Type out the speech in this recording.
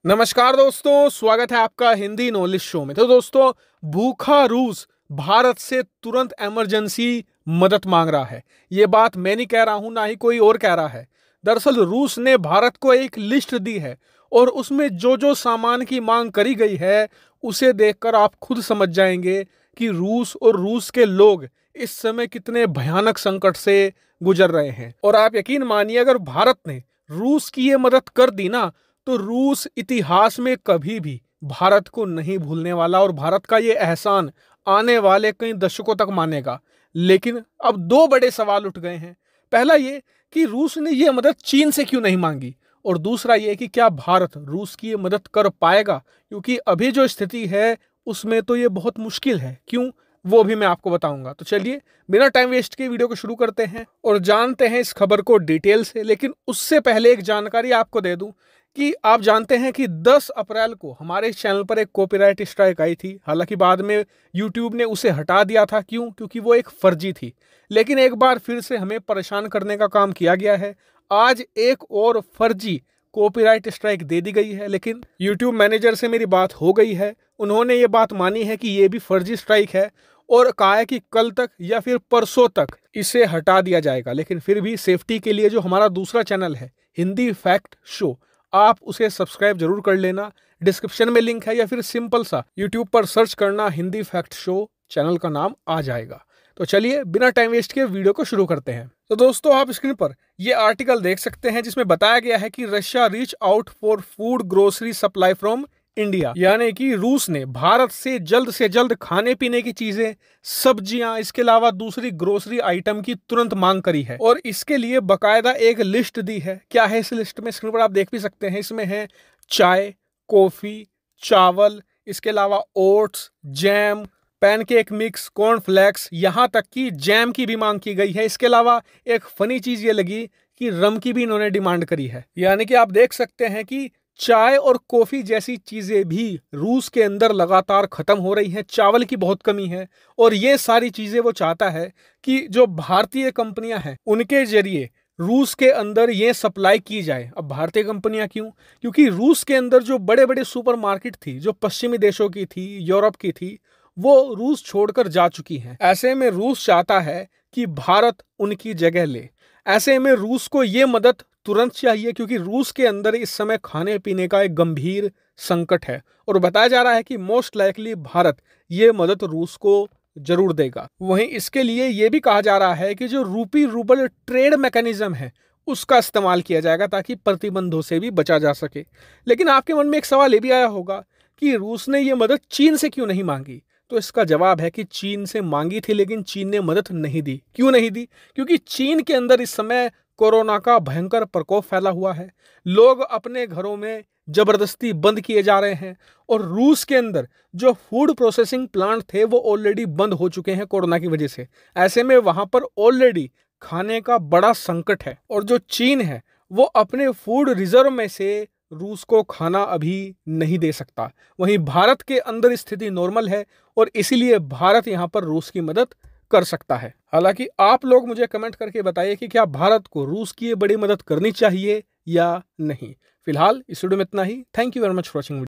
नमस्कार दोस्तों, स्वागत है आपका हिंदी नॉलेज शो में। तो दोस्तों, भूखा रूस भारत से तुरंत इमरजेंसी मदद मांग रहा है। ये बात मैं नहीं कह रहा हूं, ना ही कोई और कह रहा है। दरअसल रूस ने भारत को एक लिस्ट दी है और उसमें जो जो सामान की मांग करी गई है उसे देखकर आप खुद समझ जाएंगे कि रूस और रूस के लोग इस समय कितने भयानक संकट से गुजर रहे हैं। और आप यकीन मानिए, अगर भारत ने रूस की ये मदद कर दी ना, तो रूस इतिहास में कभी भी भारत को नहीं भूलने वाला और भारत का ये एहसान आने वाले कई दशकों तक मानेगा। लेकिन अब दो बड़े सवाल उठ गए हैं। पहला ये कि रूस ने ये मदद चीन से क्यों नहीं मांगी, और दूसरा ये कि क्या भारत रूस की ये मदद कर पाएगा, क्योंकि अभी जो स्थिति है उसमें तो ये बहुत मुश्किल है। क्यों, वो भी मैं आपको बताऊंगा। तो चलिए बिना टाइम वेस्ट के वीडियो को शुरू करते हैं और जानते हैं इस खबर को डिटेल से। लेकिन उससे पहले एक जानकारी आपको दे दूं कि आप जानते हैं कि 10 अप्रैल को हमारे इस चैनल पर एक कॉपीराइट स्ट्राइक आई थी। हालांकि बाद में यूट्यूब ने उसे हटा दिया था। क्यों? क्योंकि वो एक फर्जी थी। लेकिन एक बार फिर से हमें परेशान करने का काम किया गया है। आज एक और फर्जी कॉपीराइट स्ट्राइक दे दी गई है, लेकिन यूट्यूब मैनेजर से मेरी बात हो गई है। उन्होंने ये बात मानी है कि ये भी फर्जी स्ट्राइक है और कहा है कि कल तक या फिर परसों तक इसे हटा दिया जाएगा। लेकिन फिर भी सेफ्टी के लिए जो हमारा दूसरा चैनल है हिंदी फैक्ट शो, आप उसे सब्सक्राइब जरूर कर लेना। डिस्क्रिप्शन में लिंक है या फिर सिंपल सा यूट्यूब पर सर्च करना हिंदी फैक्ट शो, चैनल का नाम आ जाएगा। तो चलिए बिना टाइम वेस्ट के वीडियो को शुरू करते हैं। तो दोस्तों, आप स्क्रीन पर ये आर्टिकल देख सकते हैं जिसमें बताया गया है कि Russia reach out for food grocery supply from India, यानी कि रूस ने भारत से जल्द खाने पीने की चीजें, सब्जियां, इसके अलावा दूसरी ग्रोसरी आइटम की तुरंत मांग करी है और इसके लिए बकायदा एक लिस्ट दी है। क्या है इस लिस्ट में, स्क्रीन पर आप देख भी सकते हैं। इसमें है चाय, कॉफी, चावल, इसके अलावा oats, jam, pancake mix, cornflakes, यहां तक कि जैम की भी मांग की गई है। इसके अलावा एक फनी चीज ये लगी कि रम की भी इन्होंने डिमांड करी है। यानी कि आप देख सकते हैं कि चाय और कॉफी जैसी चीजें भी रूस के अंदर लगातार खत्म हो रही हैं। चावल की बहुत कमी है और ये सारी चीजें वो चाहता है कि जो भारतीय कंपनियां हैं उनके जरिए रूस के अंदर ये सप्लाई की जाए। अब भारतीय कंपनियां क्यों? क्योंकि रूस के अंदर जो बड़े बड़े सुपरमार्केट थी, जो पश्चिमी देशों की थी, यूरोप की थी, वो रूस छोड़कर जा चुकी हैं। ऐसे में रूस चाहता है कि भारत उनकी जगह ले। ऐसे में रूस को ये मदद तुरंत चाहिए, क्योंकि रूस के अंदर इस समय खाने पीने का एक गंभीर संकट है और बताया जा रहा है कि मोस्ट लाइकली भारत ये मदद रूस को जरूर देगा। वहीं इसके लिए ये भी कहा जा रहा है कि जो रूपी रूबल ट्रेड मैकेनिज्म है उसका इस्तेमाल किया जाएगा ताकि प्रतिबंधों से भी बचा जा सके। लेकिन आपके मन में एक सवाल ये भी आया होगा कि रूस ने ये मदद चीन से क्यों नहीं मांगी? तो इसका जवाब है कि चीन से मांगी थी, लेकिन चीन ने मदद नहीं दी। क्यों नहीं दी? क्योंकि चीन के अंदर इस समय कोरोना का भयंकर प्रकोप फैला हुआ है। लोग अपने घरों में जबरदस्ती बंद किए जा रहे हैं और रूस के अंदर जो फूड प्रोसेसिंग प्लांट थे वो ऑलरेडी बंद हो चुके हैं कोरोना की वजह से। ऐसे में वहां पर ऑलरेडी खाने का बड़ा संकट है और जो चीन है वो अपने फूड रिजर्व में से रूस को खाना अभी नहीं दे सकता। वहीं भारत के अंदर स्थिति नॉर्मल है और इसीलिए भारत यहां पर रूस की मदद कर सकता है। हालांकि आप लोग मुझे कमेंट करके बताइए कि क्या भारत को रूस की ये बड़ी मदद करनी चाहिए या नहीं। फिलहाल इस वीडियो में इतना ही। Thank you very much for watching.